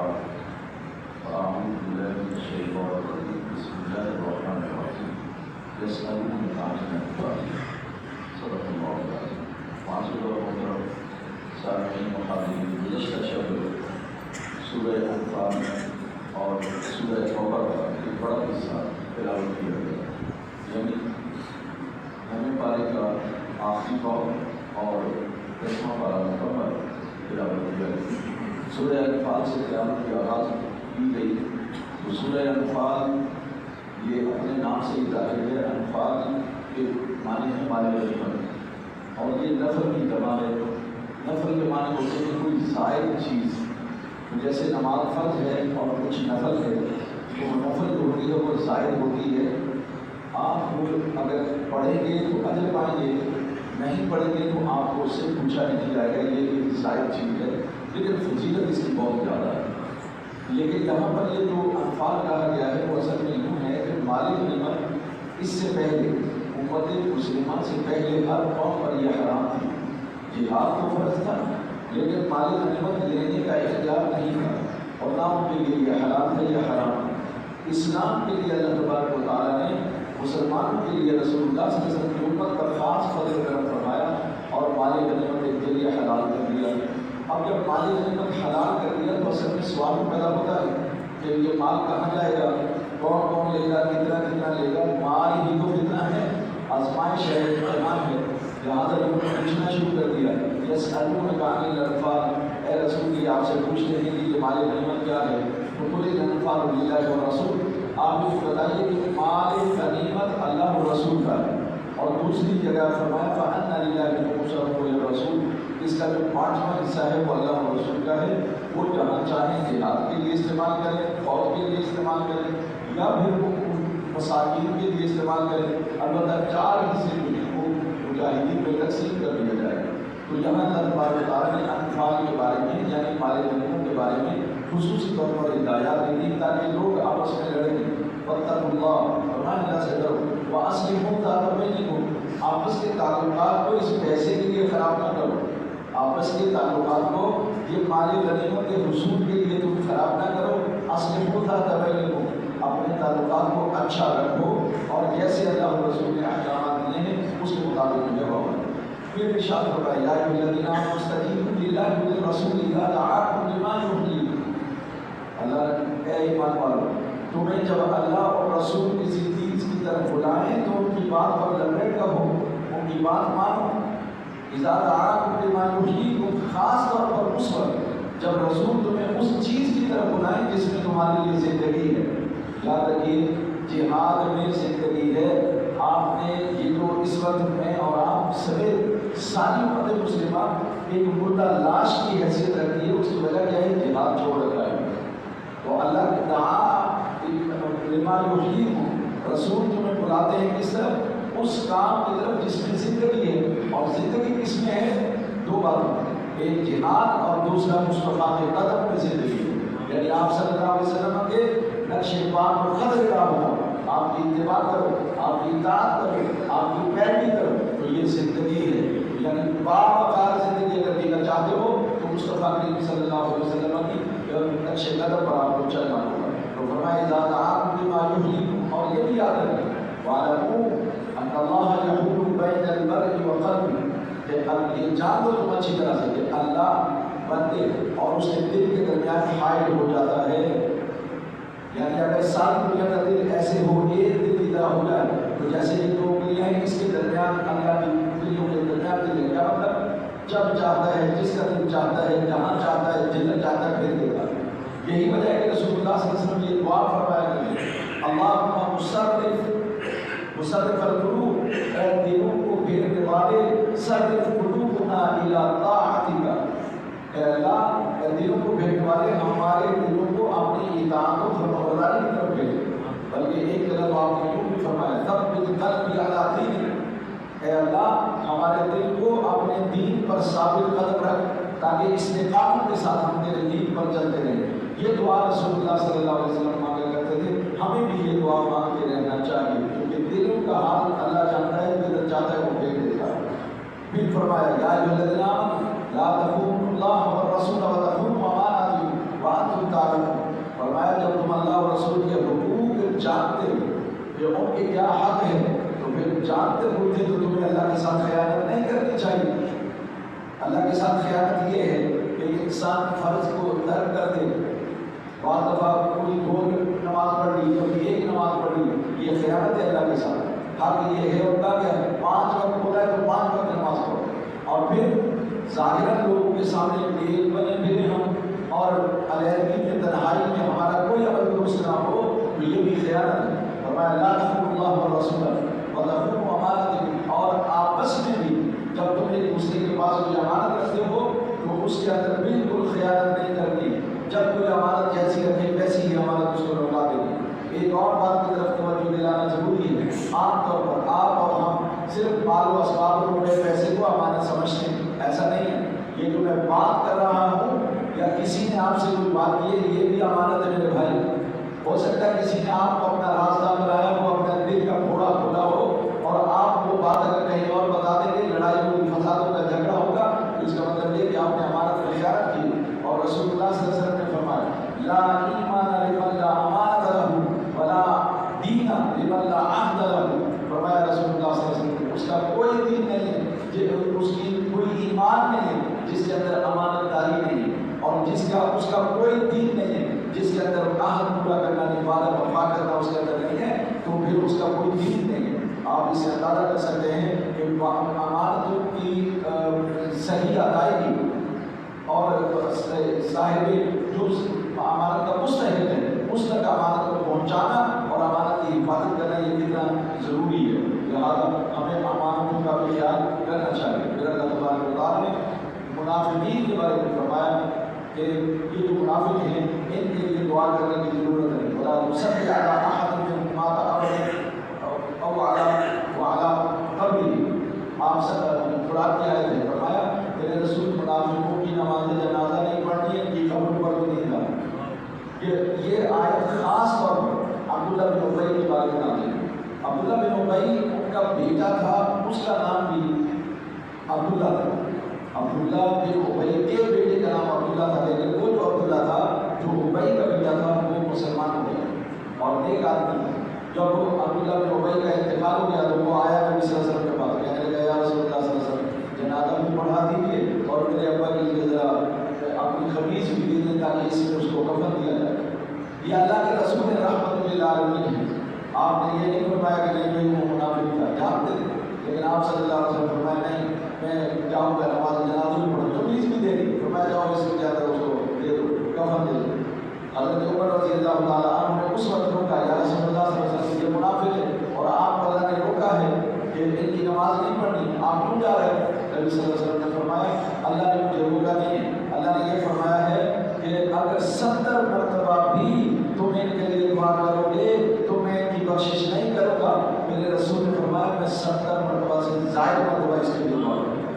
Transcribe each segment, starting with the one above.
بعد فأعوذ بالله من الشيطان الرجيم بسم الله الرحمن الرحيم يسألونك عن الأنفال صدق الله العظيم معاشر محترم سامعین مخاطبین گزشتہ شب سورہ انفال اور سورہ توبہ کا ایک بڑا حصہ تلاوت کیا گیا، یعنی ہمیں پارے کا آخری باب اور 10واں پارہ مکمل تلاوت کیا گیا۔ سورہ انفال سے تلاوت کی آغاز کی گئی تو سورہ انفال یہ اپنے نام سے ہی ظاہر ہے، انفال کے معنی ہے مال غنیمت، اور یہ نفل کی جمع ہے۔ نفل کے معنی ہوتے ہیں کوئی زائد چیز، جیسے نماز فرض ہے اور کچھ نفل ہے، تو نفل جو ہوتی ہے وہ زائد ہوتی ہے۔ آپ وہ اگر پڑھیں گے تو اجر پائیں گے، نہیں پڑھیں گے تو آپ کو اس سے پوچھا نہیں جائے گا، یہ ایک زائد چیز ہے، لیکن فضیلت اس کی بہت زیادہ ہے۔ لیکن یہاں پر یہ جو انفال کہا گیا ہے وہ اصل میں یوں ہے کہ مال غنیمت اس سے پہلے امت مسلمہ سے پہلے ہر قوم پر یہ حرام تھی۔ جہاد تو فرض تھا لیکن مال غنیمت لینے کا اختیار نہیں تھا، اور نہ ان کے لیے یہ حلال ہے یا حرام ہے۔ اسلام کے لیے اللہ تبارک و تعالیٰ نے مسلمانوں کے لیے رسول اللہ صلی اللہ علیہ وسلم کی امت کا خاص فضل کرم فرمایا اور مال غنیمت ایک ذریعہ حلال کر دیا۔ اب جب مال غنیمت حلال کر دیا تو اصل میں سوال پیدا ہوتا ہے کہ یہ مال کہاں جائے گا، کون کون لے گا، کتنا کتنا لے گا، مال ہی تو فتنہ ہے، آزمائش ہے، امتحان ہے۔ لہٰذا لوگوں نے پوچھنا شروع کر دیا، یسألونک عن الانفال، اے رسول یہ آپ سے پوچھتے ہیں کہ یہ مال غنیمت کیا ہے، تو قل الانفال للہ والرسول، آپ یہ بتائیے کہ مال غنیمت اللہ و رسول کا ہے۔ اور دوسری جگہ فرمایا فأن للہ خمسہ وللرسول، اس کا جو 5واں حصہ ہے وہ اللہ و رسول کا ہے، وہ جہاں چاہیں جہاد کے لیے استعمال کریں، فوج کے لیے استعمال کریں، یا پھر وہ مساکین کے لیے استعمال کریں۔ البتہ 4 حصے جو ہیں وہ مجاہدین میں تقسیم کر دیا جائے گا۔ تو یہاں اللہ تبارک و تعالیٰ نے انفال کے بارے میں یعنی مال غنیمت کے بارے میں خصوصی طور پر ہدایات دی تھی تاکہ لوگ آپس میں لڑیں۔ واتقوا اللہ، فرمایا اللہ سے ڈرو، واصلحوا ذات بینکم، آپس کے تعلقات کو اس پیسے کے لیے خراب نہ کرو، آپس کے تعلقات کو یہ مال غنیمت کے حصول کے لیے تم خراب نہ کرو۔ اصلحوا ذات بینکم، اپنے تعلقات کو اچھا رکھو، اور جیسے اللہ و رسول نے احکامات دیے ہیں اس کے مطابق جواب دو۔ پھر ارشاد فرمایا یا ایھا الذین آمنوا استجیبوا للہ وللرسول اذا دعاکم لما یحییکم، اللہ اے ایمان والو تمہیں جب اللہ اور رسول کسی چیز کی طرف بلائیں تو ان کی بات پر لبیک کہو، ان کی بات مانو۔ اذا دعاکم لما یحییکم، خاص طور پر اس وقت جب رسول تمہیں اس چیز کی طرف بلائیں جس میں تمہارے لیے زندگی ہے۔ یاد رکھیے جہاد میں زندگی ہے۔ آپ نے یہ جو اس وقت میں اور آپ سبھی ساری امت مسلمہ ایک مردہ لاش کی حیثیت رکھتی ہے، اس کی وجہ کیا ہے؟ جہاد چھوڑ رکھا ہے۔ تو اللہ کی دعا لما یحییکم، رسول تمہیں بلاتے ہیں کس طرف؟ اس کام کی طرف جس میں زندگی ہے، اور زندگی کس میں ہے؟ 2 باتوں، ایک جہاد اور دوسرا مصطفیٰ کے قدم میں زندگی ہے، یعنی آپ صلی اللہ علیہ وسلم کے نقش پاک پر قدر کا ہو، آپ کی اتباع کرو، آپ کی اطاعت کرو، آپ کی پیروی کرو، تو یہ زندگی ہے۔ یعنی باوقار زندگی اگر جینا چاہتے ہو تو مصطفیٰ کریم صلی اللہ علیہ وسلم کی نقش قدم پر آپ کو چلنا ہوگا۔ تو فرمایا اذا دعاکم لما یحییکم، اور یہ بھی یاد رکھیں وَاعْلَمُوا أَنَّ اللَّهَ يَحُولُ بَيْنَ الْمَرْءِ وَقَلْبِهِ، کہ یہ جان لو تم اچھی طرح سے کہ اللہ بندے اور اس کے دل کے درمیان حائل ہو جاتا ہے۔ یعنی اگر ساری دنیا کا دل ایسے ہو، ایک دل کی طرح ہو جائے تو جیسے یہ 2 انگلیاں ہیں اس کے درمیان اللہ کی انگلیوں کے درمیان دل ہے، کیا مطلب؟ جب چاہتا ہے، جس کا دل چاہتا ہے، جہاں چاہتا ہے، جدھر چاہتا ہے پھر دیتا ہے۔ یہی وجہ ہے کہ رسول اللہ صلی اللہ علیہ وسلم یہ دعا فرمایا کرتے ہیں اللہم مصرف القلوب، اے دلوں کو پھیرنے والے، صرف قلوبنا الی طاعتک، اے اللہ اے دلوں کو پھیرنے والے ہمارے دلوں کو اپنی اطاعت و فرمانبرداری کی طرف بھیج۔ بلکہ ایک جگہ تو آپ نے یوں بھی فرمایا ثبت قلبی علی دینک، اے اللہ ہمارے دل کو اپنے دین پر ثابت قدم رکھ تاکہ استقامت کے ساتھ ہم تیرے دین پر چلتے رہیں۔ یہ دعا رسول اللہ صلی اللہ علیہ وسلم مانگا کرتے تھے، ہمیں بھی یہ دعا مانگتے رہنا چاہیے کیونکہ دلوں کا حال اللہ جانتا ہے، جدھر چاہتا ہے وہ بھیج دیتا ہے۔ پھر فرمایا یا ایھا الذین آمنوا لا تخونوا اللہ والرسول وتخونوا اماناتکم وانتم تعلمون، کہ ان کے کیا حق ہے، تو پھر جانتے بوجھتے تو تمہیں اللہ کے ساتھ خیانت نہیں کرنی چاہیے۔ اللہ کے ساتھ خیانت یہ ہے کہ انسان فرض کو ترک کر دے، بعض دفعہ کوئی 2 نماز پڑھ لی، کبھی 1 نماز پڑھ لی، یہ خیانت ہے اللہ کے ساتھ۔ حق یہ ہے ان کا کہ 5 وقت ہوتا ہے تو 5 وقت نماز پڑھو، اور پھر ظاہراً لوگوں کے سامنے ٹیل بنے پھرے ہم اور علیحدگی میں تنہائی میں ہمارا کوئی عمل درست نہ ہو، تو یہ بھی خیانت ہے۔ فرمایا لا تخونوا اللہ والرسول وتخونوا اماناتکم، اور آپس میں بھی جب تم ایک دوسرے کے پاس کوئی امانت رکھتے ہو تو اس کے اندر بالکل خیانت نہیں کرنی۔ جب کوئی امانت جیسی رکھے ویسی ہی امانت اس کو لوٹا دینی۔ ایک اور بات کی طرف توجہ دلانا ضروری ہے، عام طور پر آپ اور ہم صرف مال و اسباب روپے پیسے کو امانت سمجھتے ہیں، ایسا نہیں ہے۔ یہ جو میں بات کر رہا ہوں یا کسی نے آپ سے کوئی بات کی ہے، یہ بھی امانت ہے میرے بھائی۔ ہو سکتا ہے کسی نے آپ کو اپنا راستہ بنایا ہو، اپنا دل کا گھوڑا کھولا ہو، اور آپ وہ بات اگر کہیں اور بتا دیں گے، لڑائی ہوگی، فسادوں کا جھگڑا ہوگا، تو اس کا مطلب یہ کہ آپ نے امانت میں خیانت کی۔ اور رسول اللہ صلی اللہ علیہ وسلم نے فرمایا لا ایمان لمن لا امانت له ولا دین لمن لا عہد له۔ فرمایا رسول اللہ صلی اللہ علیہ وسلم اس کا کوئی دین نہیں ہے، اس کی کوئی ایمان نہیں ہے جس کے اندر امانت داری نہیں ہے، اور اس کا کوئی دین نہیں ہے جس کے اندر عہد پورا کرنا، نبھانا، وفا کرنا اس کے اندر نہیں ہے، تو پھر اس کا کوئی دین نہیں ہے۔ آپ اس سے اندازہ کر سکتے ہیں کہ امانتوں کی صحیح ادائیگی اور صاحب جو امانت کا مستحق ہے اس تک امانت کو پہنچانا اور امانت کی حفاظت کرنا یہ کتنا ضروری ہے، لہٰذا ہمیں امانتوں کا بھی خیال کرنا چاہیے۔ پھر اللہ تبارک و تعالیٰ نے منافقین کے بارے میں فرمایا کہ یہ جو منافق ہیں ان کے لیے دعا کرنے کی ضرورت ہے۔ ولا تصلی علی احد منهم مات ابدا او علی قبره، آپ سے قرآن کی آیت ہے، فرمایا میرے رسول منافقوں کی نماز جنازہ نہیں پڑھنی ہے، ان کی قبر پر بھی نہیں جانا۔ یہ آیت خاص طور پر عبداللہ بن ابی کے بارے میں نازل ہے۔ عبداللہ بن ابی ان کا بیٹا تھا، اس کا نام بھی عبداللہ تھا۔ عبداللہ بن ابی کے بیٹے کا نام عبداللہ تھا، لیکن وہ جو عبداللہ تھا جو ابی کا بیٹا تھا وہ مسلمان ہو گیا اور ایک آدمی جب عبداللہ بن ابی کا انتقال ہو گیا تو وہ آیا نبی صلی اللہ علیہ وسلم کے پاس، کہنے لگا یا رسول اللہ صلی اللہ علیہ وسلم جنازہ بھی پڑھا دیجیے اور میرے ابا کے لیے ذرا اپنی قمیض بھی دے دیں تاکہ اس میں اس کو کفن دیا جائے۔ یہ اللہ کے رسول رحمت للعالمین ہے۔ آپ نے یہ نہیں فرمایا کہ نہیں وہ منافق تھا، جانتے تھے، لیکن آپ صلی اللہ علیہ وسلم فرمایا نہیں میں جاؤں گا نماز جنازہ بھی پڑھوں، قمیض بھی دے دی، فرمایا جاؤ اس کو کیا کرو، اس کو دے دو، کفن دے دو۔ حضرت عمر رضی اللہ تعالیٰ عنہ نے اس وقت روکا یا رسول اللہ صلی اللہ علیہ وسلم یہ منافق ہے اور آپ اللہ نے روکا ہے کہ ان کی نماز نہیں پڑھنی، آپ کیوں جا رہے ہیں؟ نبی صلی اللہ علیہ وسلم نے فرمایا اللہ نے مجھے روکا نہیں ہے، اللہ نے یہ فرمایا ہے کہ اگر 70 مرتبہ بھی تم ان کے لیے دعا کرو گے تو میں ان کی بخشش نہیں کروں گا۔ میرے رسول نے فرمایا میں 70 مرتبہ سے زائد مرتبہ اس کے لیے دعا کروں گا۔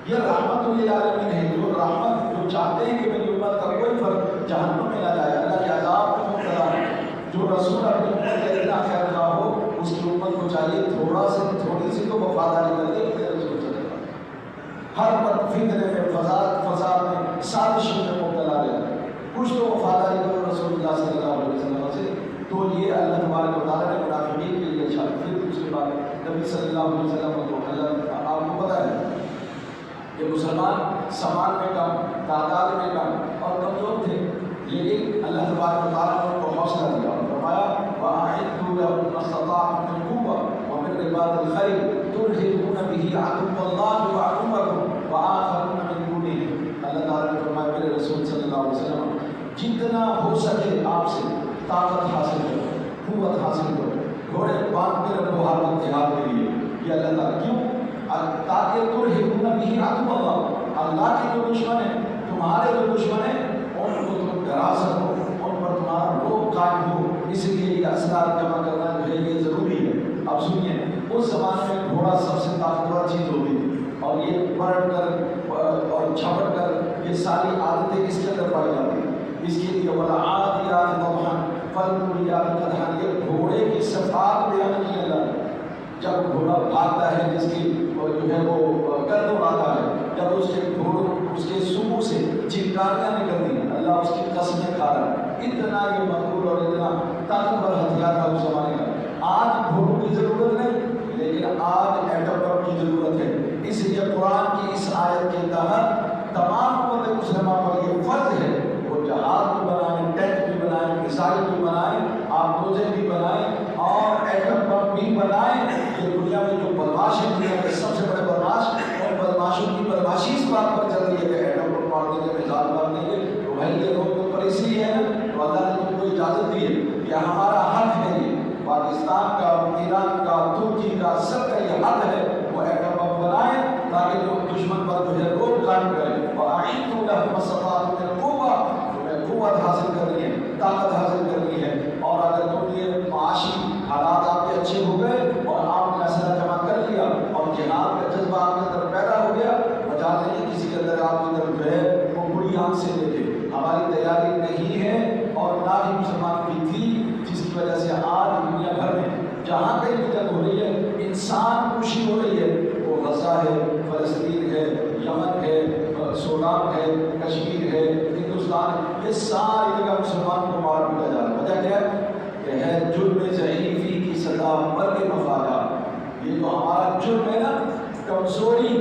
یہ رحمت للعالمین ہے، جو رحمت جو چاہتے ہیں کہ میری امت کا کوئی فرد جہنم میں نہ جائے، اللہ کے عذاب میں مبتلا ہے۔ جو رسول اپنی امت کا اتنا خیر خواہ ہو اس کی امت کو چاہیے تھوڑی سی تو وفاداری کر دے اپنے رسول صلی اللہ علیہ وسلم۔ ہر وقت فتنے میں فساد میں سازشوں میں مبتلا رہے، کچھ تو وفاداری کرو رسول اللہ صلی اللہ علیہ وسلم سے۔ تو یہ اللہ تبارک و تعالیٰ نے منافقین کے لیے ارشاد کیا۔ پھر اس کے بعد نبی صلی اللہ علیہ وسلم کو اللہ آپ کو پتہ ہے کہ مسلمان سامان میں کم، تعداد میں کم اور کمزور تھے، لیکن اللہ تبارک و تعالیٰ نے ان کو حوصلہ دیا اور فرمایا وَأَعِدُّوا لَهُم مَّا اسْتَطَعْتُم مِّن قُوَّةٍ وَمِن رِّبَاطِ الْخَيْلِ تُرْهِبُونَ بِهِ عَدُوَّ اللَّهِ وَعَدُوَّكُمْ وَآخَرُونَ مِن دُونِهِمْ۔ اللہ تعالیٰ نے فرمایا میرے رسول صلی اللہ علیہ وسلم جتنا ہو سکے آپ سے طاقت حاصل کرو، قوت حاصل کرو، گھوڑے باندھ کے رکھو ہر وقت جہاد کے لیے۔ یہ اللہ تعالیٰ کیوں؟ تاکہ تُرْهِبُونَ بِهِ عَدُوَّ اللَّهِ، اللہ کے جو دشمن ہیں، تمہارے جو دشمن ہیں، ان کو تم ڈرا سکو، ان پر تمہارا روب قائم ہو۔ اس لیے یہ اسرار جمع کرنا جو ہے یہ ضروری ہے۔ اب سنیے، اس زمانے میں گھوڑا سب سے طاقتور چیز ہوتی تھی اور یہ پلٹ کر اور جھپٹ کر یہ ساری عادتیں اس کے اندر پائی جاتی ہیں۔ اس کے لیے وَالْعَادِيَاتِ ضَبْحًا فَالْمُورِيَاتِ قَدْحًا، یہ گھوڑے کی صفات بیان کی اللہ نے۔ جب گھوڑا بھاگتا ہے جس کی جو ہے وہ گردن آتا ہے، جب اس کے سوگوں سے چنگاریاں نکلتی ہیں، اللہ اس کی قسمیں کھا رہا ہے۔ اتنا یہ مقبول اور اتنا طاقتور ہتھیار تھا اس زمانے کا۔ آج بھوٹوں کی ضرورت نہیں، لیکن آج ایٹم بم کی ضرورت ہے۔ اس لیے قرآن کی اس آیت کے تحت تمام امت مسلمہ پر یہ فرض ہے وہ جہاز بھی بنائیں، ٹینک بھی بنائیں، میزائل بھی بنائیں، آبدوزیں بھی بنائیں اور ایٹم بم بھی بنائیں۔ یہ دنیا میں جو بدماش ہے، دنیا کے سب سے بڑے بدماش، اور بدماشوں کی بدماشی اس بات پر چل رہی ہے کہ ایٹم بم مار دیں گے، میزائل مار دیں گے، تو بھائی یہ لوگ تو پر اس لیے ہے نا، تو اللہ نے تم کو اجازت دی ہے کہ ہمارا حق ہے، یہ پاکستان کا، ایران کا، ترکی کا، سب کا یہ حق ہے وہ ایٹم بم بنائیں تاکہ جو دشمن پر جو ہے روک قائم کرے۔ وَأَعِدُّوا لَهُمْ مَا اسْتَطَعْتُم مِّن قُوَّةٍ، تمہیں قوت حاصل کرنی ہے، طاقت حاصل کرنی ہے، اور اگر تم یہ معاشی حالات آپ کے اچھے ہو گئے اور آپ نے اسلحہ جمع کر لیا اور جہاد کا جذبہ آپ کے اندر پیدا ہو گیا، وجہ نہیں کسی کے اندر آپ کی طرف جو ہے وہ بری آنکھ سے دیکھے۔ ہماری تیاری نہیں ہے اور نہ ہی مسلمان کی تھی، جس کی وجہ سے آج دنیا بھر میں جہاں کہیں بھی جنگ ہو رہی ہے، انسان خوشی ہو رہی ہے، وہ غزہ ہے، فلسطین ہے، یمن ہے، سوڈان ہے، کشمیر ہے، ہندوستان ہے، یہ ساری جگہ مسلمان کو مار پیٹا جا رہا ہے۔ وجہ کیا ہے کہ ہے جرم ضعیفی کی سزا مرگ مفادات۔ یہ جو ہمارا جرم ہے نا، کمزوری،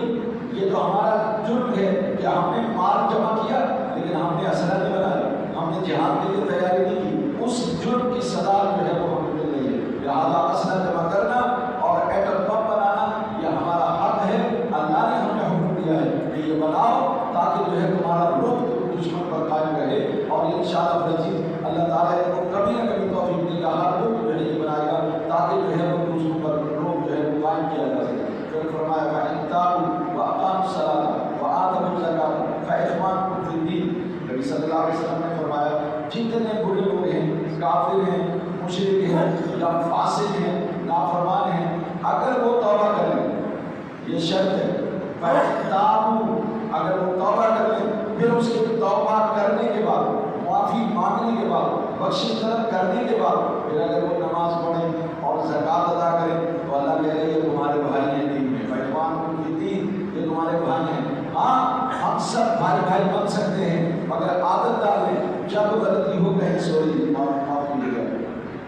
یہ جو ہمارا جرم ہے کہ ہم نے مال جمع کیا لیکن ہم نے اسلحہ نہیں بنایا، ہم نے جہاد کے لیے تیاری نہیں کی، اس جرم کی سزا جو ہے وہ ہمیں مل رہی ہے۔ لہٰذا اسلحہ جمع کرنا اور ایٹم بم بنانا یہ ہمارا حق ہے۔ اللہ نے ہمیں حکم دیا ہے کہ یہ بناؤ تاکہ جو ہے تمہارا رخ دشمن پر قائم رہے، اور انشاءاللہ العزیز اللہ تعالیٰ کو کبھی نہ کبھی توفیق دے گا، ہر لوگ جو ہے یہ بنائے گا تاکہ جو ہے وہ دوسروں پر رخ جو ہے وہ قائم کیا جا سکے۔ پھر فرمایا فَإِن تَابُوا وَأَقَامُوا الصَّلَاةَ وَآتَوُا الزَّكَاةَ فَإِخْوَانُكُمْ فِي الدِّينِ۔ نبی صلی اللہ علیہ وسلم نے فرمایا جتنے برے لوگ ہیں، کافر ہیں، مشرک ہیں یا فاسق ہیں، نافرمان ہیں، اگر وہ توبہ کر لیں، یہ شرط ہے، فَإِن اگر وہ توبہ کر لیں، پھر اس کے توبہ کرنے کے بعد، معافی مانگنے کے بعد، بخشش طلب کرنے کے بعد پھر اگر وہ نماز پڑھیں اور زکوٰۃ ادا کریں تو اللہ کہہ رہے ہیں یہ تمہارے بھائی ہیں دین میں، فَإِخْوَانُكُمْ فِي الدِّينِ، یہ تمہارے بھائی ہیں۔ ہاں ہم سب بھائی بن سکتے ہیں مگر عادت ڈال لیں جب غلطی ہو کہیں سوری معافی لے گئے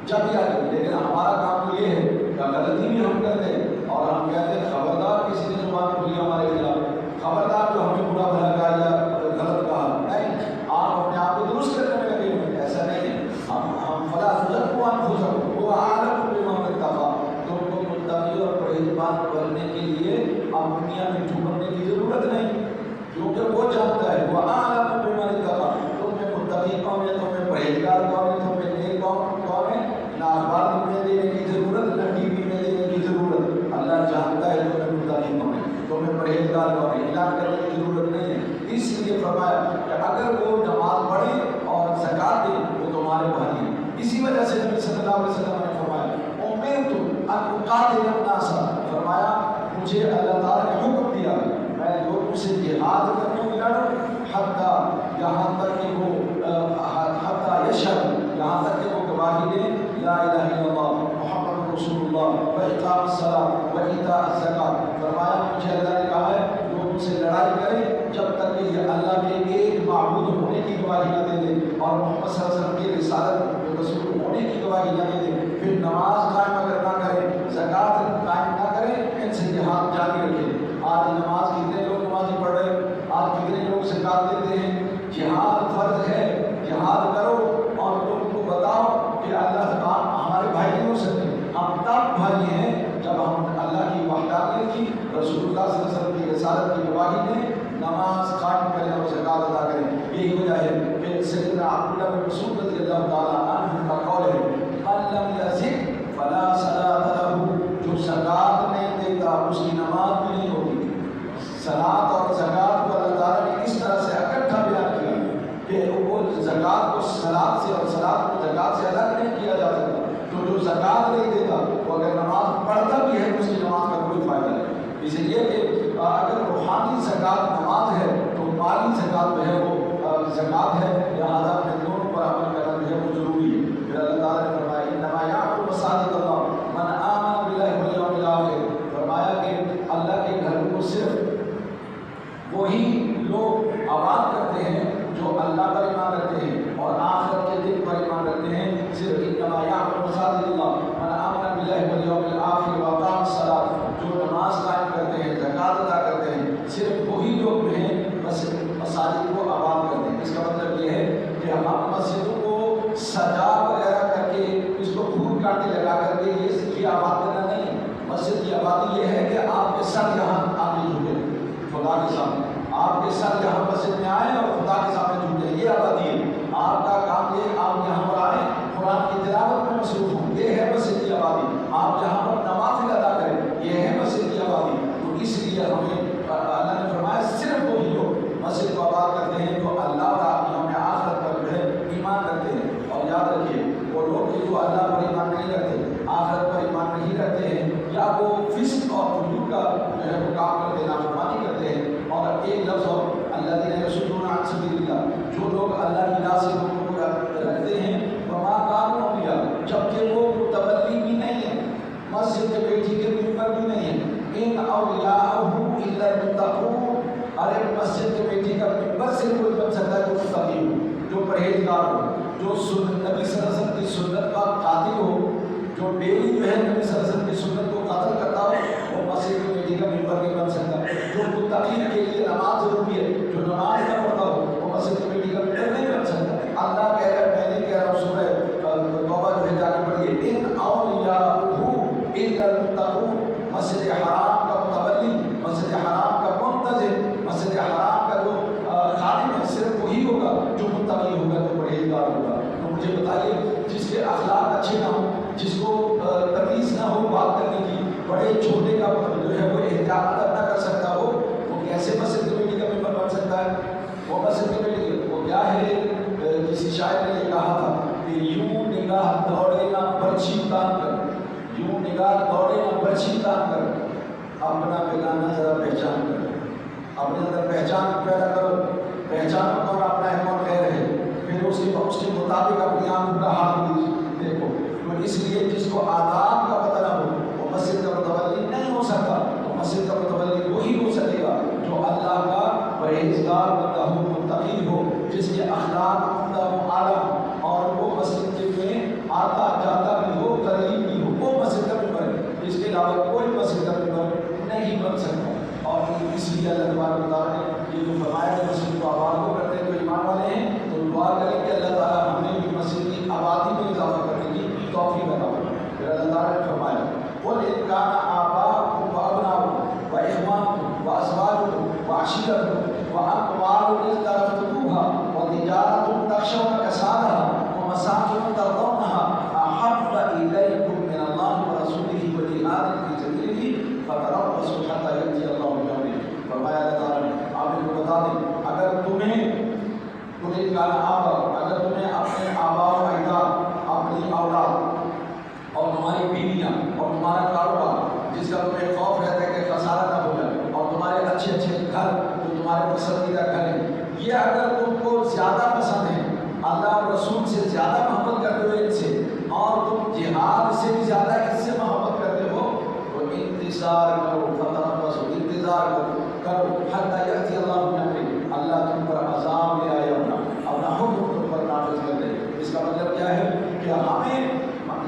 جب یاد، لیکن ہمارا کام یہ ہے کہ غلطی بھی ہم کرتے ہیں اور ہم کہتے ہیں خبردار کسی نے زبان کھلی ہمارے خلاف، خبردار جو ہمیں برا بھلا کہا یا غلط کہا، نہیں، آپ اپنے آپ کو درست کرنے میں لگے ہوئے، ایسا نہیں ہے۔ ہم فلا تزکوا انفسکم هو اعلم بمن اتقى، تم کو متقی اور پرہیزگار بننے کے لیے اب دنیا میں جھومنے کی ضرورت نہیں، کیونکہ وہ جانتا ہے وہ اعلم بمن اتقى، تم میں متقی کون ہے، تم میں پرہیزگار کون ہے، تم میں نیک کون ہے۔ نہ اخبار میں دینے کی ضرورت، نہ ٹی وی میں دینے کی ضرورت، اللہ جانتا ہے تم میں متقی کون ہے، تم میں پرہیزگار کون ہے، اعلان کرنے کی ضرورت نہیں ہے۔ اس لیے فرمایا کہ اگر وہ نماز پڑھیں اور زکوٰۃ دیں وہ تمہارے بھائی ہیں۔ اسی وجہ سے نبی صلی اللہ علیہ وسلم نے فرمایا اُمِرْتُ أَنْ أُقَاتِلَ النَّاسَ، فرمایا مجھے اللہ تعالیٰ نے حکم دیا میں لوگوں سے جہاد کرنے میں لڑوں، حتیٰ یہاں تک کہ وہ حتیٰ یشہد، یہاں تک کہ وہ گواہی دیں لا الہ الا اللہ محمد رسول اللہ وإقام الصلاۃ وإیتاء الزکوٰۃ۔ فرمایا مجھے اللہ نے کہا ہے لوگوں سے لڑائی کریں جب تک کہ یہ اللہ کے ایک معبود ہونے کی گواہی نہ دے دیں اور محمد صلی اللہ علیہ وسلم کی رسالت رسول ہونے کی گواہی نہ دے دیں، پھر نماز قائم اگر نہ کریں، زکوٰۃ قائم نہ کریں، ان سے جہاد جاری رکھیں۔ آج نماز کتنے لوگ نمازی پڑھ رہے ہیں، آج کتنے لوگ زکوٰۃ دیتے ہیں۔ جہاد فرض ہے، جہاد کرو اور تم کو بتاؤ کہ اللہ تعالیٰ ہمارے بھائی نہیں ہو سکتے، ہم تب بھائی ہیں جب ہم اللہ کی وحدانیت کی، رسول اللہ صلی اللہ علیہ وسلم کی رسالت کی گواہی دیں، نماز قائم کریں اور زکوٰۃ ادا کریں۔ یہی وجہ ہے کہ سیدنا عبداللہ بن مسعود رضی اللہ تعالیٰ عنہ کا قول ہے من لم یزک فلا صلاۃ لہ، جو زکوٰۃ نہیں دیتا اس کی نماز بھی نہیں ہوگی۔ صلاۃ اور زکوٰۃ کو اللہ تعالیٰ نے اس طرح سے اکٹھا بیان کیا کہ وہ زکوٰۃ کو صلاۃ سے اور صلاۃ کو زکوٰۃ سے الگ نہیں کیا جا سکتا۔ تو جو زکوٰۃ نہیں دیتا وہ اگر نماز پڑھتا بھی ہے اس کی نماز کا کوئی فائدہ نہیں۔ اس لیے کہ اگر روحانی زکوٰۃ نماز ہے تو مالی زکوٰۃ جو ہے وہ زکوٰۃ ہے، لہٰذا اپنے دونوں پر عمل کرنا جو ہے وہ ضروری ہے۔ پھر اللہ تعالیٰ نے فرمایا انما یعمر مساجد اللہ من آمن باللہ والیوم الآخر، فرمایا کہ اللہ کے گھر کو صرف وہی لوگ آباد کرتے ہیں جو اللہ پر ایمان رکھتے ہیں اور آخرت کے دن پر جو لوگ اللہ کی راہ سے لوگوں کو رکھتے ہیں وما کانوا اولیاء، جبکہ وہ متولی بھی نہیں ہے، مسجد کے بیٹھی کے ممبر بھی نہیں ہے، ان اولیاءہ الا المتقون، ارے مسجد کے بیٹھی کا ممبر سے کوئی بن سکتا ہے جو متقی ہو، جو پرہیزگار ہو، جو نبی صلی اللہ علیہ وسلم کی سنت کا قاتل ہو، جو ڈیلی جو ہے نبی صلی اللہ علیہ وسلم کی سنت کو قتل کرتا ہو، وہ مسجد کی بیٹی کا ممبر نہیں بن سکتا۔ جو متقی کے لیے نماز ضروری ہے، جو نماز نہ پڑھتا ہو وہ مسجد کی بیٹی کا ممبر نہیں بن سکتا۔ اللہ کہہ رہا ہے، میں نہیں کہہ رہا ہوں، سورہ توبہ جو ہے جا کے پڑھیے، ان اولیاءہ الا المتقون، مسجد حرام کا متولی، مسجد حرام کا منتظر، مسجد حرام کا جو خادم ہے صرف وہی ہوگا جو متقی ہوگا، جو پرہیزگار ہوگا۔ تو مجھے بتائیے، جس کے اخلاق اچھے نہ ہوں، جس کو تمیز نہ ہو بات کرنے کی، بڑے چھوٹے کا جو ہے وہ احترام نہ کر سکتا ہو، وہ کیسے مسجد کی بیٹی کا ممبر بن سکتا ہے؟ وہ مسجد کی بیٹی وہ کیا ہے؟ کسی شاعر نے یہ کہا تھا کہ یوں نگاہ دوڑے نہ برچھی تان کر، یوں نگاہ دوڑے نہ برچھی تان کر، اپنا بیگانہ ذرا پہچان کر، اپنے اندر پہچان پیدا کرو، پہچانو کون اپنا ہے کون غیر ہے، پھر اس کے مطابق اپنی آنکھوں کا حال دیکھو۔ تو اس لیے جس کو آداب کا پتہ نہ ہو وہ مسجد کا متولی نہیں ہو سکتا۔ تو مسجد کا متولی وہی ہو سکے گا جو اللہ کا پرہیزگار بندہ ہو، متقی ہو، جس کے اخلاق عمدہ و اعلیٰ، اور وہ مسجد میں آتا جاتا بھی ہو، قریب بھی ہو، وہ مسجد کا ممبر ہے۔ اس کے علاوہ کوئی مسجد کا ممبر نہیں بن سکتا۔ اور اس لیے اللہ تبارک و تعالیٰ نے یہ جو فرمایا ہے مسجد کو آباد کو کرتے ہیں، تو ایمان والے ہیں تو دعا کریں کہ اللہ تعالیٰ ہمیں بھی مسجد کی آبادی میں اضافہ کرنے کی توفیق عطا فرمائے۔ پھر اللہ تعالیٰ نے فرمایا قُلْ إِنْ كَانَ آبَاؤُكُمْ وَأَبْنَاؤُكُمْ وَإِخْوَانُكُمْ وَأَزْوَاجُكُمْ وَعَشِيرَتُكُمْ وَأَمْوَالٌ اقْتَرَفْتُمُوهَا وَتِجَارَةٌ تَخْشَوْنَ كَسَادَهَا وَمَسَاكِنُ تَرْضَوْنَهَا أَحَبَّ إِلَيْكُم مِّنَ اللَّهِ وَرَسُولِهِ وَجِهَادٍ فِي سَبِيلِهِ فَتَرَبَّصُوا حَتَّىٰ يَأْتِيَ اللَّهُ بِأَمْرِهِ۔ فرمایا اللہ تعالیٰ نے آپ ان کو بتا دیں، اگر تمہیں اپنے آبا و اجداد، اپنی اولاد اور تمہاری بیویاں اور تمہارا کاروبار جس کا تمہیں خوف رہتا ہے کہ خسارہ نہ ہو جائے، اور تمہارے اچھے اچھے گھر جو تمہارے پسندیدہ گھر ہیں، یہ اگر تم کو زیادہ پسند ہے، اللہ اور رسول سے زیادہ محبت کرتے ہو ان سے، اور تم جہاد سے بھی زیادہ اس سے محبت کرتے ہو، تو انتظار کرو، فتربصوا، انتظار کرو حتی یأتی اللہ بأمرہ، اللہ تم پر عذاب لے آئے، اپنا حکم تم پر نافذ کر دے۔ اس کا مطلب کیا ہے کہ ہمیں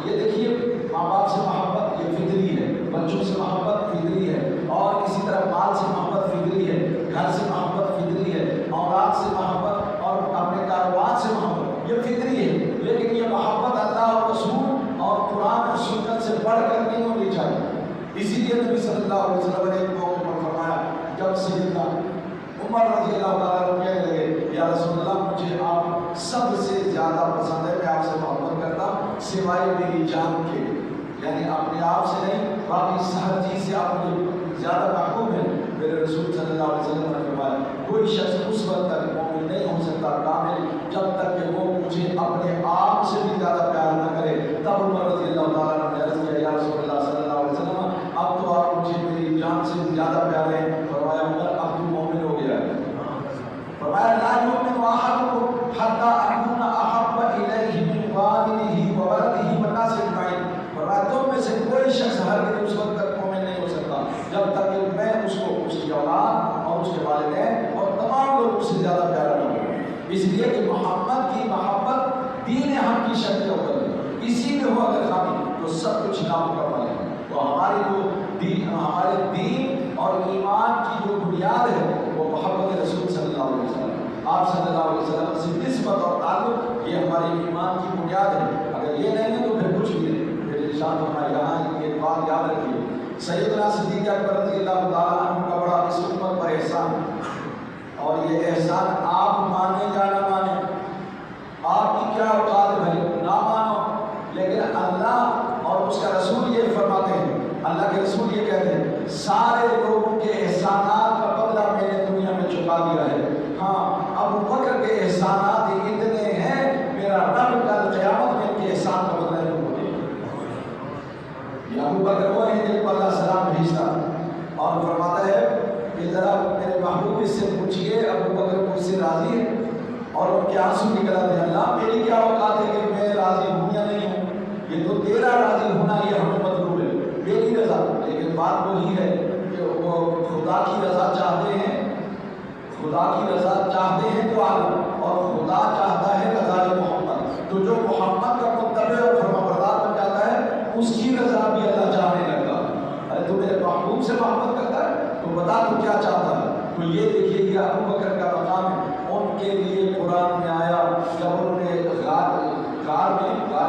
یہ دیکھیے، ماں باپ سے محبت یہ فطری ہے، بچوں سے محبت فطری ہے، اور اسی طرح مال سے محبت فطری ہے، گھر سے محبت فطری ہے، اولاد سے محبت اور اپنے کاروبار سے محبت یہ فطری ہے، لیکن یہ محبت اللہ اور رسول اور قرآن اور سنت سے بڑھ کر نہیں ہونی چاہیے۔ اسی لیے نبی صلی اللہ علیہ وسلم نے ایک موقع پر فرمایا، جب سیدنا عمر رضی اللہ تعالیٰ عنہ کہنے لگے یا رسول اللہ مجھے آپ سب سے زیادہ پسند ہے، میں آپ سے محبت کرتا ہوں سوائے میری جان کے، یعنی اپنے آپ سے نہیں، باقی ہر چیز سے آپ مجھے زیادہ محبوب ہیں۔ میرے رسول صلی اللہ علیہ وسلم نے فرمایا کوئی شخص اس وقت تک مومن نہیں ہو سکتا کامل جب تک کہ وہ مجھے اپنے آپ سے بھی زیادہ پیار نہ کرے۔ تب عمر رضی اللہ تعالیٰ عنہ نے عرض کیا یا رسول اللہ صلی اللہ علیہ وسلم اب تو آپ مجھے میری جان سے زیادہ پیار ہیں۔ فرمایا عمر اب تو مومن ہو گیا ہے۔ فرمایا لا یؤمن احدکم حتی اکون احب الیہ من والدہ وولدہ والناس اجمعین۔ فرمایا تم میں سے کوئی شخص ہرگز اس وقت تک مومن نہیں ہو سکتا جب تک کہ میں اس کو اس کی اولاد اور اس کے والدین اور تمام لوگ اس سے زیادہ پیارا نہ ہوں۔ اس لیے کہ محمد کی محبت دین حق کی شکل اول ہے، اسی میں ہو اگر خامی تو سب کچھ نامکمل ہے۔ تو ہمارے دین اور ایمان کی جو بنیاد ہے وہ محبت رسول صلی اللہ علیہ وسلم، آپ صلی اللہ علیہ وسلم سے نسبت اور تعلق، یہ ہمارے ایمان کی بنیاد ہے۔ اگر یہ نہیں ہے تو پھر کچھ بھی نہیں۔ پھر ارشاد فرمایا یہاں ایک بات یاد رکھیے، سیدنا صدیق اکبر رضی اللہ تعالیٰ عنہ کا بڑا اس امت پر احسان ہے، اور یہ احسان آپ مانیں یا نہ مانیں، آپ کی کیا اوقات ہے بھائی، نہ مانو، لیکن اللہ اور اس کا رسول یہ فرماتے ہیں، اللہ کے رسول یہ کہتے ہیں سارے لوگوں کے احسانات کا بدلہ میں نے دنیا میں چکا دیا ہے، ہاں ابو بکر کے احسانات اتنے ہیں میرا رب کل قیامت میں ان کے احسان کا بدلہ نہیں ہوگا۔ یہ ابو بکر وہ ہیں جن کو اللہ سلام بھیجتا اور فرماتا ہے کہ ذرا میرے محبوب اس سے پوچھئے ابو بکر مجھ سے راضی ہے، اور ان کے آنسو نکلا تھے، اللہ میری کیا اوقات ہے کہ میں راضی ہوں یا نہیں ہوں، یہ تو تیرا راضی ہونا یہ ہمیں مطلوب ہے، میری رضا۔ لیکن بات وہی ہے کہ وہ خدا کی رضا چاہتے ہیں، خدا کی رضا چاہتے ہیں تو عالم، اور خدا چاہتا ہے رضا محمد۔ تو جو محمد کا متبع اور فرمانبردار بن جاتا ہے اس کی رضا بھی اللہ چاہنے لگتا ہے۔ ارے تو میرے محبوب سے محبت کرتا ہے تو بتا تو کیا چاہتا ہے۔ تو یہ دیکھیے یہ ابو بکر کا مقام ہے۔ ان کے لیے قرآن میں آیا جب انہوں نے غار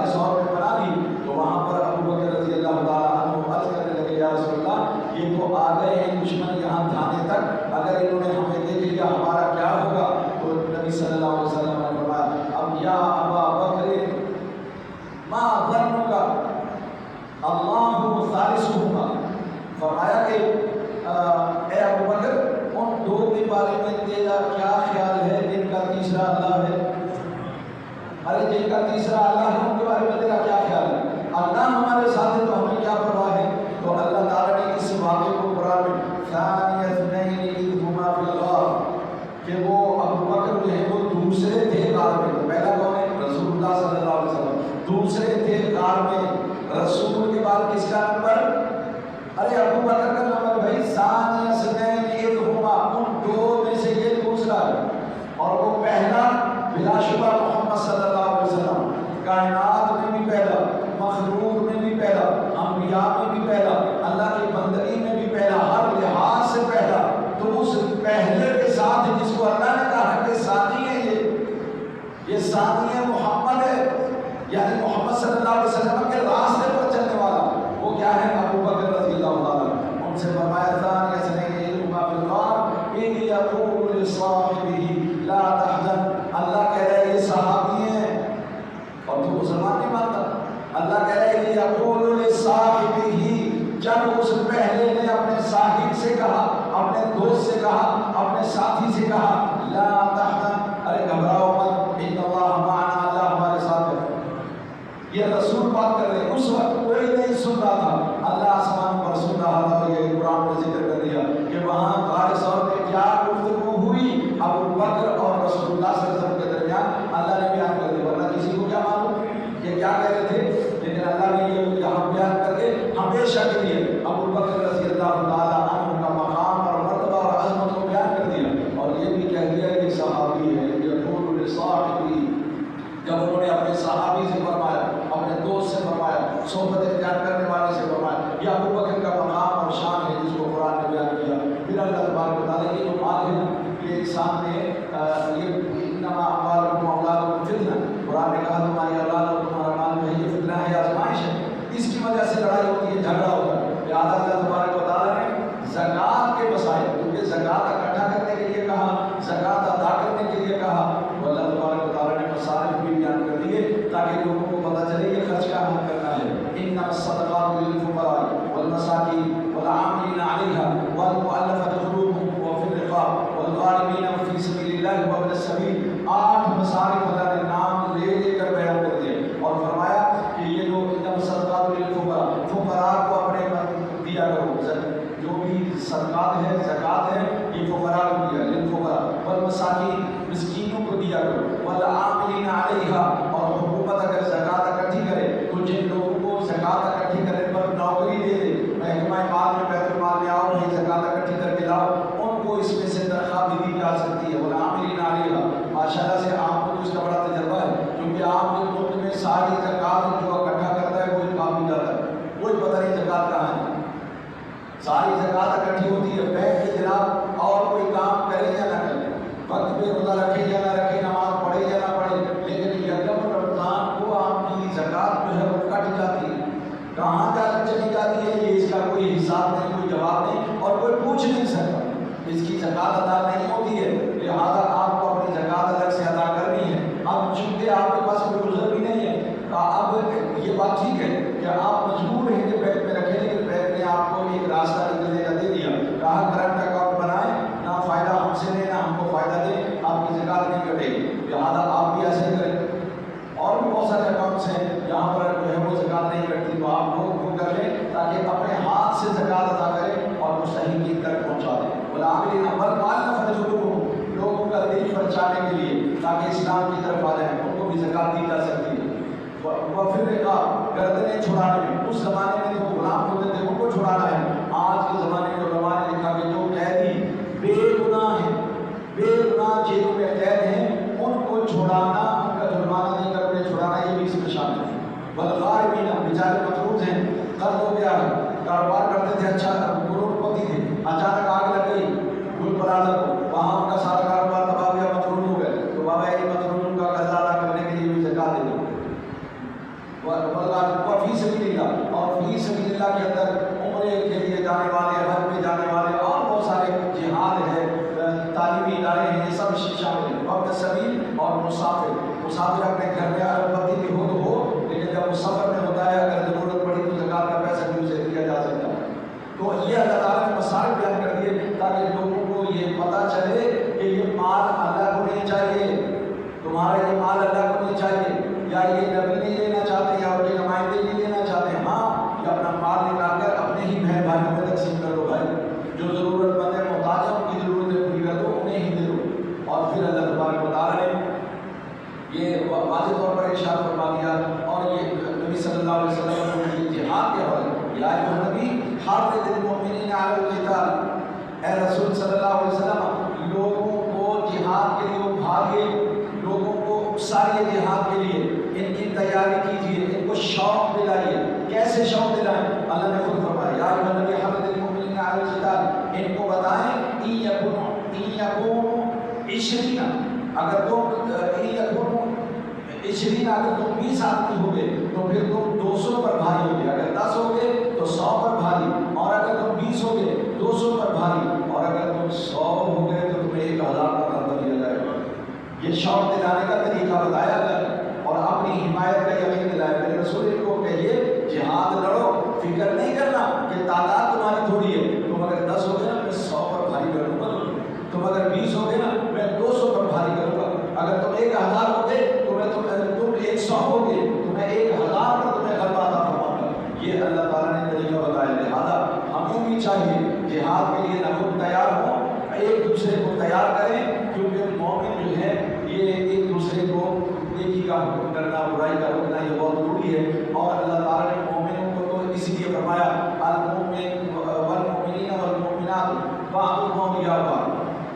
ثور میں بنا لی تو وہاں پر ابو بکر رضی اللہ تعالیٰ عنہ عرض کرنے لگے یا رسول اللہ یہ تو آ گئے ہیں دشمن یہاں دھانے تک، اگر انہوں نے ہمیں دیکھ لیا ہمارا کیا ہوگا؟ تو نبی صلی اللہ علیہ وسلم نے فرمایا اب یا ابا بکر ما ظنک اللہ ثالثہما، فرمایا کہ اے ابو بکر ان دو کے بارے میں تیرا کیا خیال ہے جن کا تیسرا اللہ ہے؟ ارے جن کا تیسرا اللہ ہے ان کے بارے میں تیرا کیا خیال ہے؟ اللہ ہمارے ساتھ ہے تو ہمیں کیا پرواہ ہے؟ تو اللہ تعالیٰ نے اس واقعے کو قرآن میں ثانی اثنین اذ ہما فی الغار کہ وہ ابو بکر جو ہے وہ دوسرے تھے غار میں، پہلا کون ہے؟ رسول اللہ صلی اللہ علیہ وسلم، دوسرے تھے غار میں، رسول کے بعد کس کا نمبر؟ ارے ابو بکر کا نمبر بھائی ثانی اثنین اذ ہما، ان دو میں سے یہ دوسرا ہے، اور وہ پہلا بلا شبہ محمد صلی اللہ علیہ وسلم، کائنات میں بھی پہلا، مخلوق میں بھی پہلا، انبیاء میں بھی پہلا، اللہ کی بندگی میں بھی پہلا، ہر لحاظ سے پہلا۔ تو اس پہلے کے ساتھ جس کو اللہ نے کہا کہ ثانی ہے یہ ثانی ہے محمد ہے، یعنی محمد صلی اللہ علیہ وسلم کے راستے پر چلنے والا، وہ کیا ہے؟ ابو بکر رضی اللہ عنہ۔ ان سے فرمایا ثانی اثنین اذ ہما فی الغار اذ یقول لصاحبہ لا تحزن، اللہ کہہ رہے یہ صحابی ہیں اور تو مسلمان نہیں مانتا، اللہ کہہ رہے کہ یقول لصاحبہ، جب اس پہلے نے اپنے صاحب سے کہا، اپنے دوست سے کہا، اپنے ساتھی سے کہا لا تحزن، ارے گھبراؤ مت، ان اللہ معنا، اللہ ہمارے ساتھ ہے۔ یہ رسول بات کر رہے، اس وقت کوئی نہیں سن رہا تھا، اللہ آسمان پر سن رہا تھا۔ اور یہ قرآن نے ذکر کر دیا کہ وہاں غار ثور میں کیا گفتگو ہوئی ابو بکر اور رسول اللہ صلی اللہ علیہ وسلم کے درمیان، اللہ نے بیان کر دیا، ورنہ کسی کو کیا معلوم یہ کیا کہہ رہے تھے؟ لیکن اللہ نے یہ یہاں بیان کر کے ہمیشہ کے لیے ابو بکر رضی اللہ تعالیٰ عنہ کا مقام اور مرتبہ اور عظمت کو بیان کر دیا، اور یہ بھی کہہ دیا کہ صحابی ہے، یقول لصاحبہ، جب انہوں نے اپنے صحابی سے فرمایا، اپنے دوست سے فرمایا، صحبت اختیار کرنے والے سے فرمایا، یہ ابو بکر کا مقام اور شان ہے جس کو قرآن نے بیان کیا۔ پھر اللہ تبارک و تعالیٰ کی جو مال ہے یہ انسان نے یہ انما اموالکم واولادکم فتنہ، قرآن نے کہا تمہاری اولاد اور تمہارا مال میں یہ فتنہ ہے، آزمائش ہے، اس کی وجہ سے لڑائی ہوتی ہے، جھگڑا ہوتا ہے۔ لہٰذا اللہ تبارک و تعالیٰ نے زکوٰۃ کے مسائل، کیونکہ زکوٰۃ اکٹھا کرنے کے لیے کہا، زکوٰۃ ادا کرنے کے لیے کہا، تو اللہ تبارک و تعالیٰ نے مصارف بھی بیان کر دیے تاکہ لوگوں کو پتہ چلے کہ خرچ کہاں کرنا ہے۔ انما الصدقات للفقراء والمساکین والعاملین علیہا والمؤلفۃ قلوبہم وفی الرقاب والغارمین فی سبیل اللہ وابن السبیل، 8 مصارف اللہ نے نام لے لے کر بیان کر دیے، اور فرمایا کہ یہ جو انما الصدقات للفقراء، فقراء کو اپنے دیا کرو، جو بھی صدقات ہے زکوٰۃ ہے یہ فقراء کو دیا، للفقراء والمساکین، مسکینوں کو دیا کرو، والعاملین علیہا، اور حکومت اگر زکوٰۃ اکٹھی کرے تو جن لوگوں کو زکوٰۃ اکٹھی کرنے پر نوکری دے دے، محکمہ مال میں بیت المال میں آؤ نہیں زکوٰۃ اکٹھی کر کے لاؤ، ان کو اس میں سے تنخواہ بھی دی جا سکتی ہے۔ والعاملین علیہا، ماشاءاللہ سے آپ کو اس کا بڑا تجربہ ہے، کیونکہ آپ کے ملک میں ساری زکوٰۃ جو اکٹھا کرتا ہے وہی کام جاتا ہے، کوئی پتہ نہیں زکوٰۃ کہاں ہے، ساری زکوٰۃ اکٹھی ہوتی ہے بینک کے جناب، اور کوئی کام کرے یا نہ کرے، وقت پہ روزہ رکھے یا نہ رکھے، نماز پڑھے یا نہ پڑھے، لیکن یکم رمضان کو آپ کی زکوٰۃ جو ہے وہ کٹ جاتی ہے، کہاں جا چلی جاتی ہے یہ اس کا کوئی حساب نہیں، کوئی جواب نہیں، اور کوئی پوچھ نہیں سکتا، اس کی زکوٰۃ ادا نہیں ہوتی ہے، لہٰذا آپ کو اپنی زکوٰۃ الگ سے ادا کرنی ہے۔ اب چونکہ آپ کے پاس کوئی عذر بھی نہیں ہے، اب یہ بات ٹھیک ہے کہ آپ مجبور ہیں کہ بینک میں رکھیں، لیکن بینک نے آپ کو ایک راستہ نکلنے کا دے دیا، کہا کرنٹ اکاؤنٹ بنائیں، نہ فائدہ ہم سے لیں نہ ہم کو فائدہ دیں، آپ کی زکوٰۃ نہیں کٹے لیے تاکہ اسلام کی طرف آ جائیں، ان کو بھی زکات دی جا سکتی ہے۔ وفر رقاب، گردنیں چھڑانے میں، اس زمانے میں جو غلام ہوتے تھے ان کو چھڑانا ہے۔ آج کے زمانے میں علماء نے لکھا کہ جو قیدی بے گناہ ہیں، بے گناہ جیلوں میں قید ہیں، ان کو چھڑانا، ان کا جرمانہ نہیں کر انہیں چھڑانا، یہ بھی اس میں شامل ہے۔ والغارمین، بیچارے مطرود ہیں، قرض ہو گیا ہے، کاروبار کرتے تھے، اچھا کروڑ پتی تھے، اچانک آگ لگ گئی گل پرالا کو، وہاں ان کا سارا کاروبار تباہ ہو گیا، مطرود ہو گئے، تو بابا یہ مطرود کا قرض ادا کرنے کے لیے بھی زکات دے دو۔ فی سبیل اللہ، اور فی سبیل اللہ کے اندر عمرے کے لیے جانے والے، حج میں جانے والے، اور بہت سارے جہاد ہے، تعلیمی ادارے ہیں، یہ سب شامل ہیں۔ وقت سبیل اور مسافر اپنے گھر میں اگر پتی بھی ہو تو ہو، لیکن جب وہ سفر میں ہوتا ہے اگر ضرورت پڑی تو زکات کا پیسہ بھی اسے دیا جا سکتا ہے۔ تو یہ اللہ تعالیٰ نے مسائل بیان کر دیے تاکہ لوگوں کو یہ پتہ چلے کہ یہ مال اللہ کو نہیں چاہیے، تمہارا یہ مال اللہ کو نہیں چاہیے، یا یہ نبی نہیں لینا چاہتے یا ان کے نمائندے نہیں لینا چاہتے، ہاں یہ اپنا مال نکال کر اپنے ہی بہن بھائیوں میں تقسیم کر دو بھائی، جو ضرورت مند ہے محتاج ہے ان کی ضرورتیں پوری کر دو، انہیں ہی دے دو۔ اور پھر اللہ تبارک و تعالیٰ نے یہ واضح طور پر ارشاد فرما دیا، اور یہ نبی صلی اللہ علیہ وسلم نے جہاد کے حوالے، یا ایھا النبی حرض المؤمنین علی القتال، اے رسول صلی اللہ علیہ وسلم لوگوں کو جہاد کے لیے بھاگے، لوگوں کو اکسائیے جہاد کے لیے، ان کی تیاری کیجیے، ان کو شوق دلائیے۔ کیسے شوق دلائیں؟ اللہ نے خود فرمایا، یا ایھا النبی حرض المؤمنین علی القتال، ان کو بتائیں ان یکونوا 20، اگر تم 20 اگر تم 20 آدمی ہو گئے تو پھر تم 200 پر بھاری ہو گئے، اگر 10 ہو گئے تو 100 پر بھاری، اور اگر تم 20 ہو گئے 200 پر بھاری، اور اگر تم 100 ہو گئے تو تمہیں 1000 پر غلبہ دیا جائے گا۔ یہ شوق دلانے کا طریقہ بتایا اللہ نے، اور اپنی حمایت کا یقین دلایا۔ میرے رسول کو کہیے جہاد لڑو، فکر نہیں کرنا کہ تعداد تمہاری تھوڑی ہے، تم اگر 10 ہو گئے نا میں 100 پر بھاری کروں گا، تم اگر 20 ہو گئے نا میں 200 پر بھاری کروں گا، اگر تم 1000 ہو گئے تو تم 100 ہو گئے تو میں 1000 پر تمہیں غلبہ عطا فرماؤں گا۔ یہ اللہ تعالیٰ نے طریقہ بتایا، لہٰذا ہمیں بھی چاہیے جہاد کے لیے نہ خود تیار ہوں، ایک دوسرے کو تیار کریں، کیونکہ مومن جو ہے یہ ایک دوسرے کو نیکی کا حکم کرنا، برائی کا روکنا، یہ بہت ضروری ہے۔ اور اللہ تعالیٰ نے مومنوں کو تو اسی لیے فرمایا المؤمن والمؤمنین والمؤمنات بعضهم اولیاء بعض،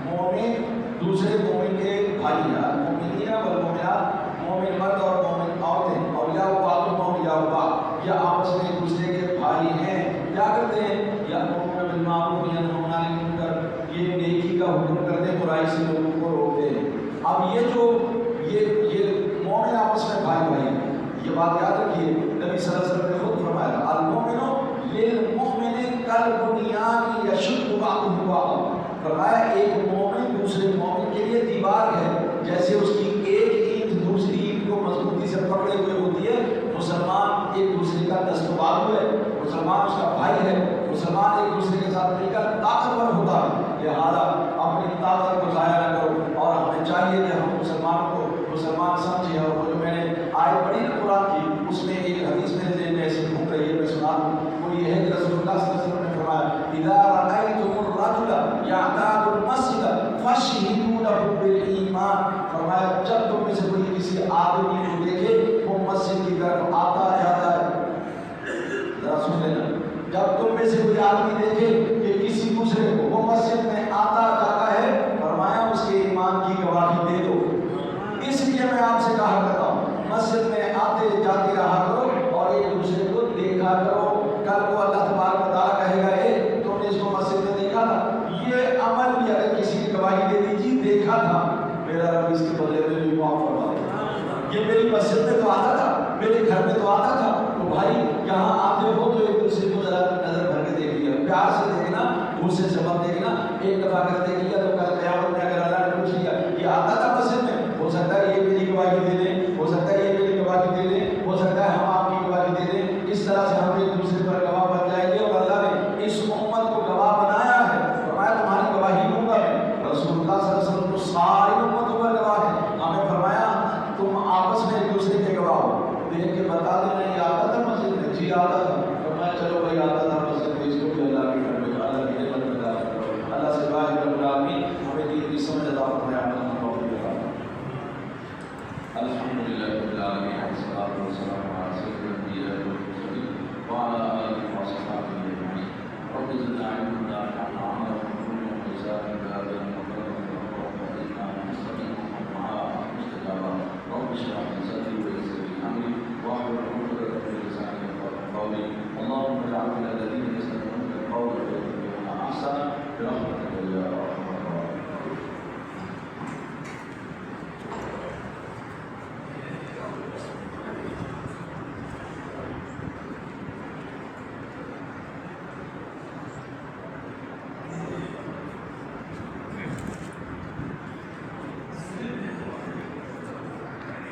مومن دوسرے مومن کے بھائی ہیں، المؤمنین والمؤمنات، مومن مرد اور مومن عورتیں، اولیاء بعضهم اولیاء بعض، یہ آپس میں ایک دوسرے کے بھائی ہیں، کیا کرتے ہیں؟ یأمرون بالمعروف وینہون عن المنکر، یہ نیکی کا حکم کرتے ہیں، برائی سے لوگوں کو روکتے ہیں۔ اب یہ جو یہ مومن آپس میں بھائی بھائی ہیں، یہ بات یاد رکھیے، نبی صلی اللہ علیہ وسلم نے خود فرمایا تھا المؤمن للمؤمن کالبنیان یشد بعضہ بعضا، فرمایا ایک مومن دوسرے مومن کے لیے دیوار ہے، جیسے اس کی ایک اینٹ دوسری اینٹ کو مضبوطی سے پکڑے ہوئے ہوتی ہے۔ مسلمان ایک دوسرے کا دست و بازو ہے، مسلمان اس کا بھائی ہے، مسلمان ایک دوسرے کے ساتھ مل کر طاقتور ہوتا ہے، لہٰذا اپنی طاقت کو ضائع نہ کرو، اور ہمیں چاہیے کہ ہم مسلمان کو مسلمان سمجھیں۔ اور وہ جو میں نے آیت پڑھی نا قرآن کی، اس میں ایک حدیث میرے ذہن میں ایسی گھوم رہی ہے، میں سنا دوں، وہ یہ ہے کہ رسول اللہ صلی اللہ علیہ وسلم نے فرمایا اذا رأیتم الرجل یعتاد المسجد فاشہدوا له بالایمان، فرمایا جب تم میں سے کوئی کسی آدمی کو دیکھے وہ مسجد کی طرف آتا جاتا ہے، ذرا سن لینا، جب تم میں سے کوئی آدمی دیکھے کہ کسی دوسرے کو وہ مسجد میں آتا جاتا ہے، فرمایا اس کے ایمان کی گواہی دے دو۔ اس لیے میں آپ سے کہا کرتا ہوں مسجد میں آتے جاتے رہا کرو اور ایک دوسرے کو دیکھا کرو، کل کو اللہ تبارک و تعالیٰ کہے گا اے تم نے اس کو مسجد میں دیکھا تھا، یہ عمل بھی اگر کسی کی گواہی دے دیجیے دیکھا تھا، میرا رب اس کے بدلے میں بھی معاف فرما دے گا، یہ میری مسجد میں تو آتا تھا، میرے گھر میں تو آتا تھا، تو بھائی یہاں آتے ہو تو ایک دوسرے کو ذرا نظر بھر کے دیکھ لیا، پیار سے دیکھنا، غصے سے مت دیکھنا، ایک دفعہ اگر دیکھ لیا تو کل قیامت میں اگر اللہ نے پوچھ لیا یہ آتا تھا مسجد میں، ہو سکتا ہے یہ میری گواہی دے دیں، ہو سکتا ہے یہ میری گواہی دے دیں، ہو سکتا ہے ہم آپ کی گواہی دے دیں، اس طرح سے ہم ایک دوسرے پر گواہ بن جائیں گے، اور اللہ نے اس امت کو گواہ بنایا ہے، فرمایا تمہاری گواہی دوں گا میں، رسول اللہ صلی اللہ علیہ وسلم تو ساری امتوں پر گواہ ہے، ہمیں فرمایا تم آپس میں ایک دوسرے کے گواہ ہو، دیکھ کے بتا دینا یہ آتا تھا مسجد میں، جی آتا تھا، فرمایا چلو بھائی آتا تھا مسجد میں، اس کو بھی اللہ کے گھر میں اللہ کی نعمت بتا، اللہ سے دعا ہے کہ برحمتك